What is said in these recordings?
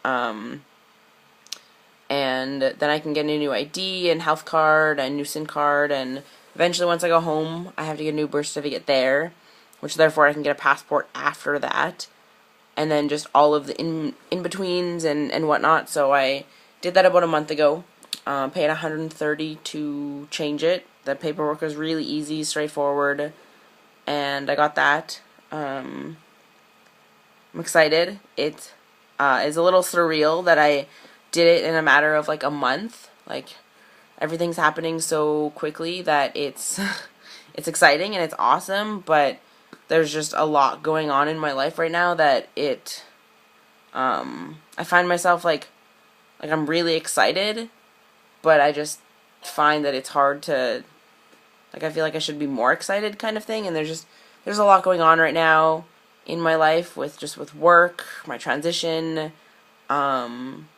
Um, and then I can get a new ID and health card and new SIM card, and eventually once I go home, I have to get a new birth certificate there, which therefore I can get a passport after that, and then just all of the in-betweens and whatnot. So I did that about a month ago. Paid $130 to change it. The paperwork was really easy, straightforward, and I got that. I'm excited. It is a little surreal that I did it in a matter of like a month. Like everything's happening so quickly that it's it's exciting and it's awesome, but there's just a lot going on in my life right now that I find myself like I'm really excited, but I just find that it's hard to, like, I feel like I should be more excited kind of thing, and there's a lot going on right now in my life with work, my transition, um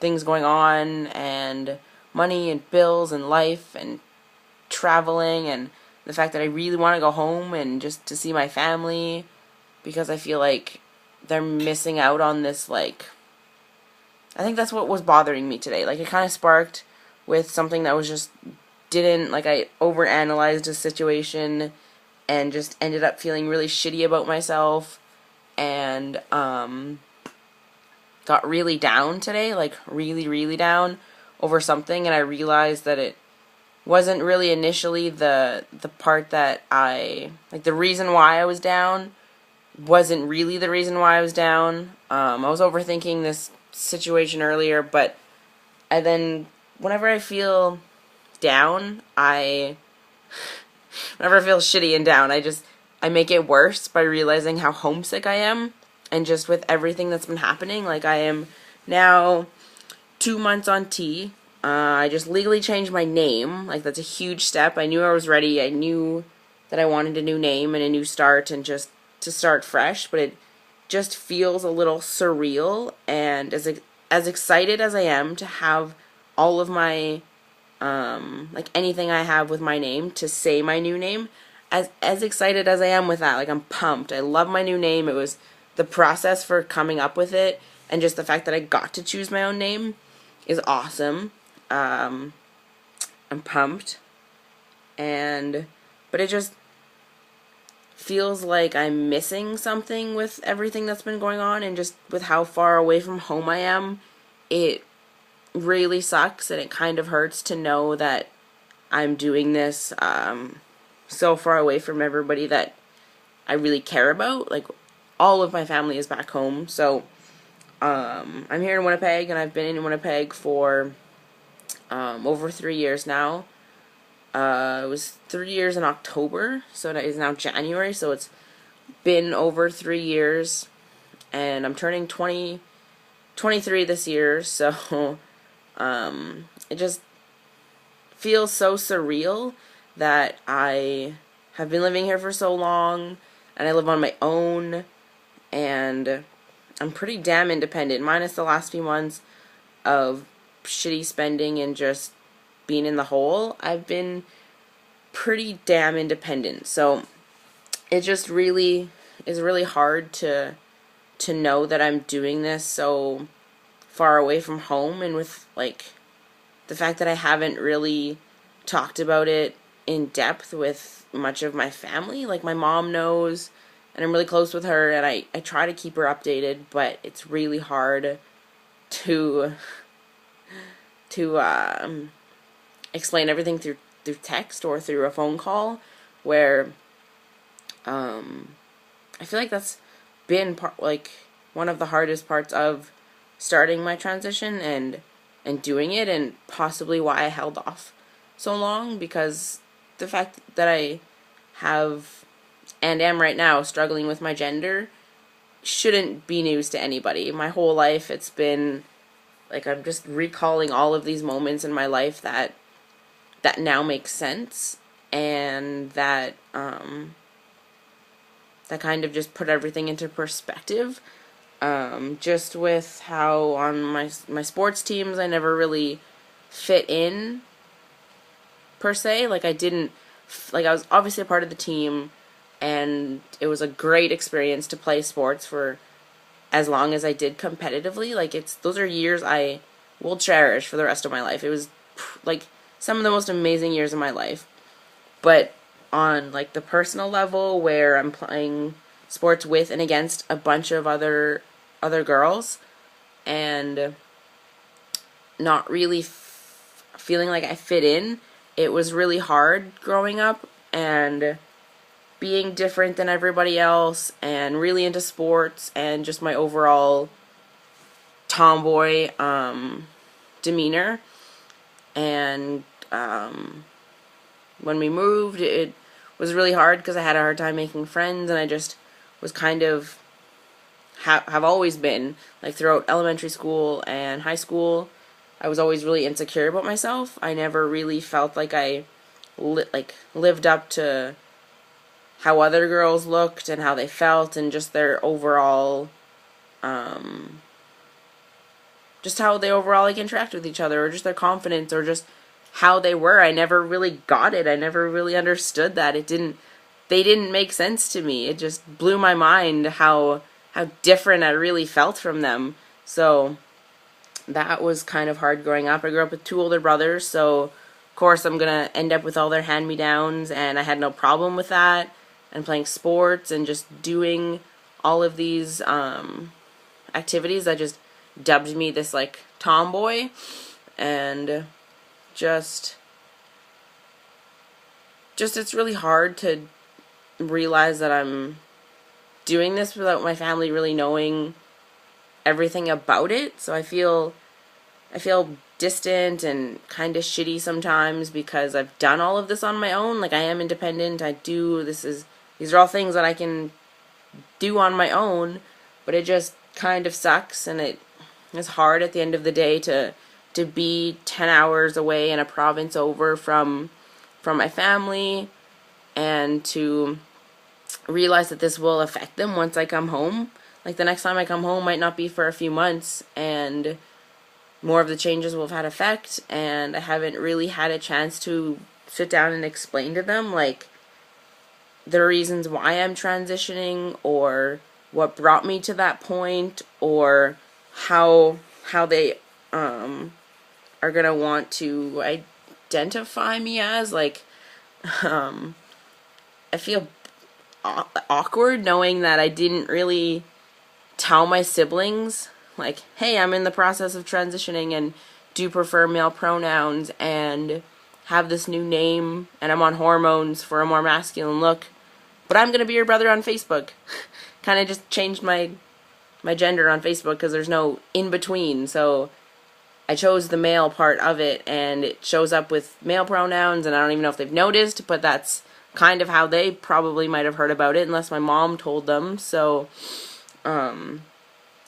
things going on, and money and bills and life and traveling, and the fact that I really want to go home and just to see my family, because I feel like they're missing out on this. Like, I think that's what was bothering me today. Like, it kind of sparked with something that was just didn't, like, I overanalyzed a situation and just ended up feeling really shitty about myself, and got really down today, like really, really down over something, and I realized that it wasn't really initially the part that like the reason why I was down wasn't really the reason why I was down. I was overthinking this situation earlier, but I then, whenever I feel down, whenever I feel shitty and down, I make it worse by realizing how homesick I am, and just with everything that's been happening. Like, I am now 2 months on T. I just legally changed my name. Like, that's a huge step. I knew I was ready. I knew that I wanted a new name and a new start and just to start fresh, but it just feels a little surreal. And as excited as I am to have all of my like anything I have with my name to say my new name, as excited as I am with that, like, I'm pumped. I love my new name. It was the process for coming up with it, and just the fact that I got to choose my own name is awesome. I'm pumped, and but it just feels like I'm missing something with everything that's been going on, and just with how far away from home I am. It really sucks, and it kind of hurts to know that I'm doing this so far away from everybody that I really care about. Like, all of my family is back home, so I'm here in Winnipeg, and I've been in Winnipeg for over 3 years now. It was 3 years in October, so it is now January, so it's been over 3 years, and I'm turning 23 this year, so it just feels so surreal that I have been living here for so long, and I live on my own, and I'm pretty damn independent, minus the last few months of shitty spending and just being in the hole. I've been pretty damn independent, so it just really is really hard to know that I'm doing this so far away from home, and with, like, the fact that I haven't really talked about it in depth with much of my family. Like, my mom knows, and I'm really close with her, and I try to keep her updated, but it's really hard to explain everything through text or through a phone call, where I feel like that's been like one of the hardest parts of starting my transition and doing it, and possibly why I held off so long, because the fact that I have and am right now struggling with my gender shouldn't be news to anybody. My whole life it's been like, I'm just recalling all of these moments in my life that now make sense, and that that kind of just put everything into perspective. Just with how on my sports teams I never really fit in per se. Like, I didn't, like, I was obviously a part of the team, and it was a great experience to play sports for as long as I did competitively. Like, those are years I will cherish for the rest of my life. It was like some of the most amazing years of my life. But on like the personal level, where I'm playing sports with and against a bunch of other girls, and not really feeling like I fit in, it was really hard growing up and being different than everybody else and really into sports and just my overall tomboy demeanor. And when we moved, it was really hard because I had a hard time making friends, and I just was kind of have always been, like, throughout elementary school and high school, I was always really insecure about myself. I never really felt like I lived up to how other girls looked and how they felt, and just their overall just how they overall like interact with each other, or just their confidence, or just how they were. I never really got it. I never really understood that. They didn't make sense to me. It just blew my mind how different I really felt from them. So that was kind of hard growing up. I grew up with 2 older brothers, so of course I'm gonna end up with all their hand-me-downs, and I had no problem with that, and playing sports and just doing all of these activities that just dubbed me this like tomboy. And just it's really hard to realize that I'm doing this without my family really knowing everything about it. So I feel distant and kind of shitty sometimes because I've done all of this on my own. Like, I am independent. These are all things that I can do on my own, but it just kind of sucks, and it is hard at the end of the day to be 10 hours away in a province over from my family, and to realize that this will affect them once I come home. Like, the next time I come home might not be for a few months, and more of the changes will have had effect, and I haven't really had a chance to sit down and explain to them, like, the reasons why I'm transitioning, or what brought me to that point, or how they are gonna want to identify me as. Like, I feel awkward knowing that I didn't really tell my siblings, like, hey, I'm in the process of transitioning and do prefer male pronouns and have this new name, and I'm on hormones for a more masculine look, but I'm gonna be your brother on Facebook. Kind of just changed my gender on Facebook because there's no in between. So I chose the male part of it, and it shows up with male pronouns, and I don't even know if they've noticed, but that's kind of how they probably might have heard about it, unless my mom told them. So my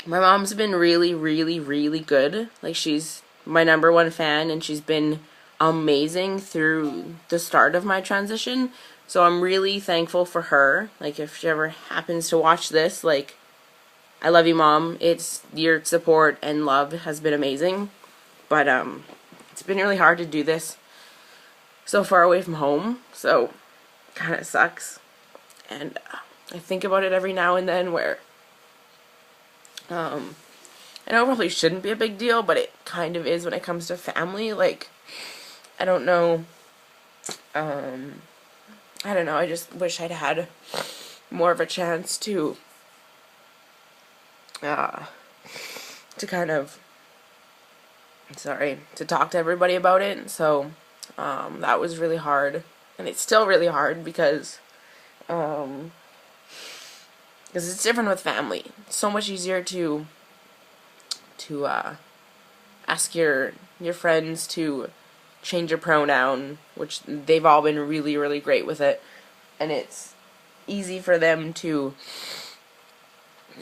mom's been really, really, really good. Like, she's my #1 fan, and she's been amazing through the start of my transition. So I'm really thankful for her. Like, if she ever happens to watch this, like, I love you, Mom. Your support and love has been amazing. But it's been really hard to do this so far away from home. So kind of sucks. And I think about it every now and then, where I know it probably shouldn't be a big deal, but it kind of is when it comes to family. Like, I don't know. I don't know. I just wish I'd had more of a chance to kind of, to talk to everybody about it. So that was really hard, and it's still really hard because it's different with family. It's so much easier to ask your friends to change your pronoun, which they've all been really, really great with it, and it's easy for them to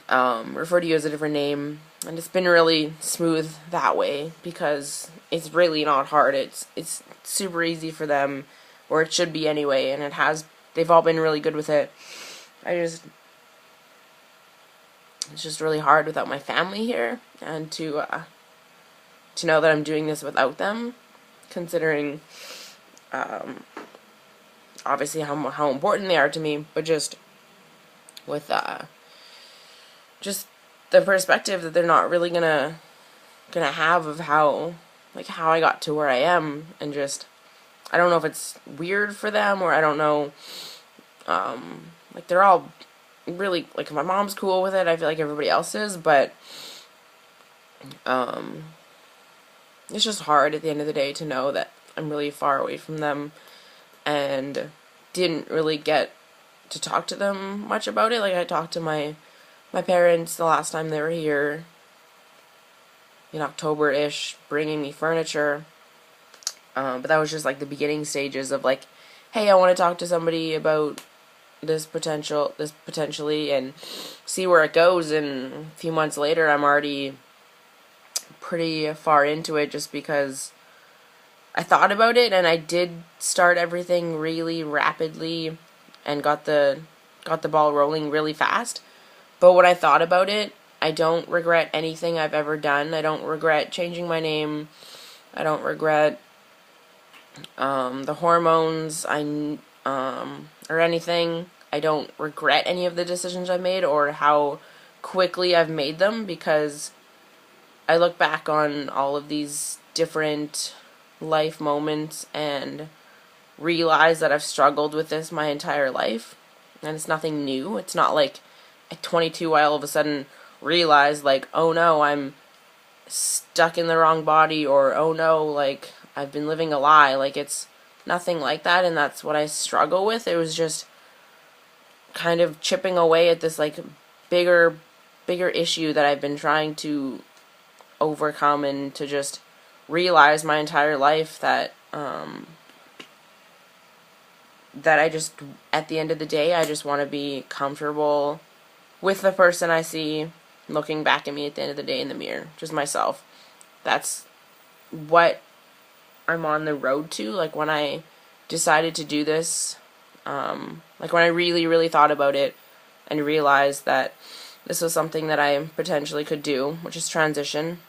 refer to you as a different name, and it's been really smooth that way because it's really not hard. It's super easy for them, or it should be anyway, and they've all been really good with it. It's just really hard without my family here, and to know that I'm doing this without them, considering obviously how important they are to me, but just with just the perspective that they're not really gonna have of how I got to where I am, and just I don't know if it's weird for them, or I don't know, like they're all really, like, my mom's cool with it, I feel like everybody else is, but it's just hard at the end of the day to know that I'm really far away from them, and didn't really get to talk to them much about it. Like, I talked to my parents the last time they were here in October-ish, bringing me furniture, but that was just like the beginning stages of like, hey, I want to talk to somebody about this potentially, and see where it goes. And a few months later, I'm already pretty far into it, just because I thought about it, and I did start everything really rapidly and got the ball rolling really fast. But when I thought about it, I don't regret anything I've ever done. I don't regret changing my name. I don't regret the hormones or anything. I don't regret any of the decisions I've made or how quickly I've made them, because I look back on all of these different life moments and realize that I've struggled with this my entire life, and it's nothing new. It's not like at 22 I all of a sudden realize, like, oh no, I'm stuck in the wrong body, or oh no, like, I've been living a lie. Like, it's nothing like that, and that's what I struggle with. It was just kind of chipping away at this, like, bigger issue that I've been trying to overcome, and to just realize my entire life that that I just, at the end of the day, I just want to be comfortable with the person I see looking back at me at the end of the day in the mirror, just myself. That's what I'm on the road to. Like, when I decided to do this, like when I really, really thought about it and realized that this was something that I potentially could do, which is transition.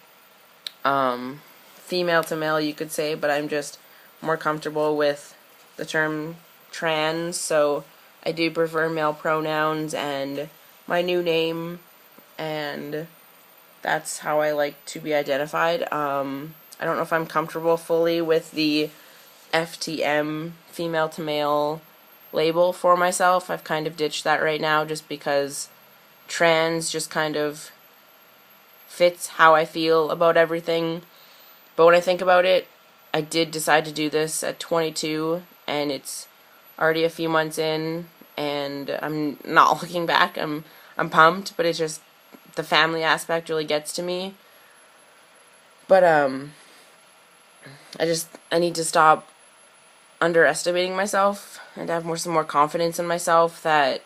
Female to male, you could say, but I'm just more comfortable with the term trans, so I do prefer male pronouns and my new name, and that's how I like to be identified. I don't know if I'm comfortable fully with the FTM, female to male, label for myself. I've kind of ditched that right now, just because trans just kind of fits how I feel about everything. But when I think about it, I did decide to do this at 22, and it's already a few months in, and I'm not looking back. I'm pumped, but it's just the family aspect really gets to me. But I need to stop underestimating myself and have some more confidence in myself that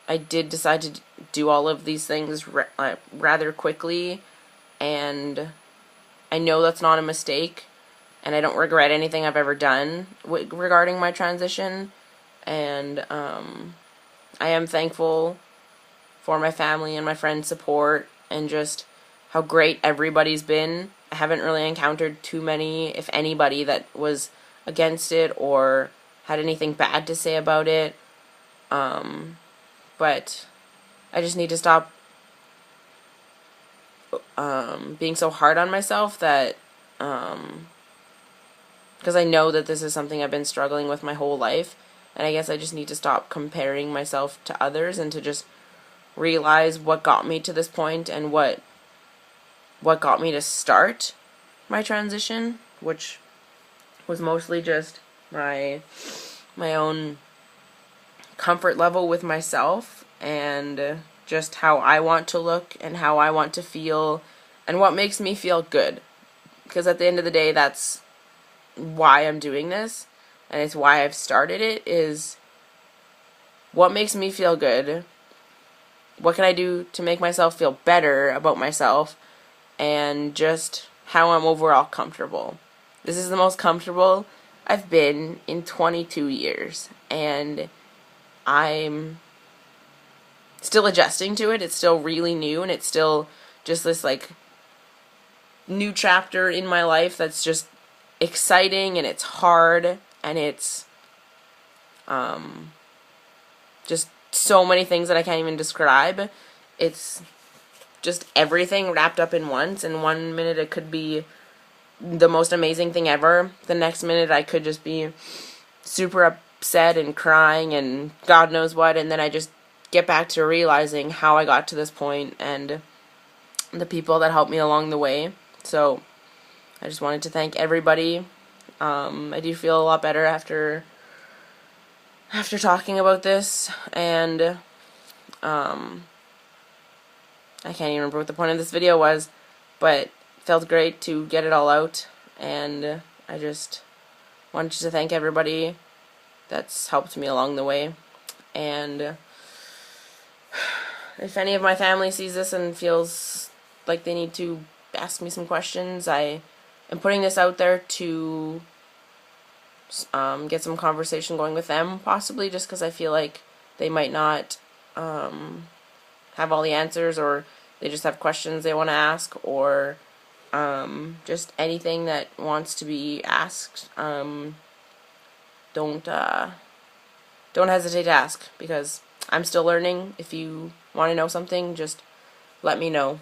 I did decide to do all of these things rather quickly, and I know that's not a mistake, and I don't regret anything I've ever done regarding my transition, and I am thankful for my family and my friends' support, and just how great everybody's been. I haven't really encountered too many, if anybody, that was against it or had anything bad to say about it. But I just need to stop being so hard on myself, that because I know that this is something I've been struggling with my whole life, and I guess I just need to stop comparing myself to others, and to just realize what got me to this point, and what got me to start my transition, which was mostly just my own comfort level with myself, and just how I want to look and how I want to feel and what makes me feel good. Because at the end of the day, that's why I'm doing this, and it's why I've started it, is what makes me feel good, what can I do to make myself feel better about myself, and just how I'm overall comfortable. This is the most comfortable I've been in 22 years, and I'm still adjusting to it. It's still really new, and it's still just this, like, new chapter in my life that's just exciting, and it's hard, and it's just so many things that I can't even describe. It's just everything wrapped up in once. And 1 minute it could be the most amazing thing ever. The next minute I could just be super upset and crying and God knows what. And then I just get back to realizing how I got to this point and the people that helped me along the way. So I just wanted to thank everybody. I do feel a lot better after talking about this, and I can't even remember what the point of this video was, but it felt great to get it all out, and I just wanted to thank everybody that's helped me along the way. And if any of my family sees this and feels like they need to ask me some questions, I am putting this out there to get some conversation going with them, possibly just because I feel like they might not have all the answers, or they just have questions they want to ask, or just anything that wants to be asked. Don't hesitate to ask, because I'm still learning. If you want to know something, just let me know.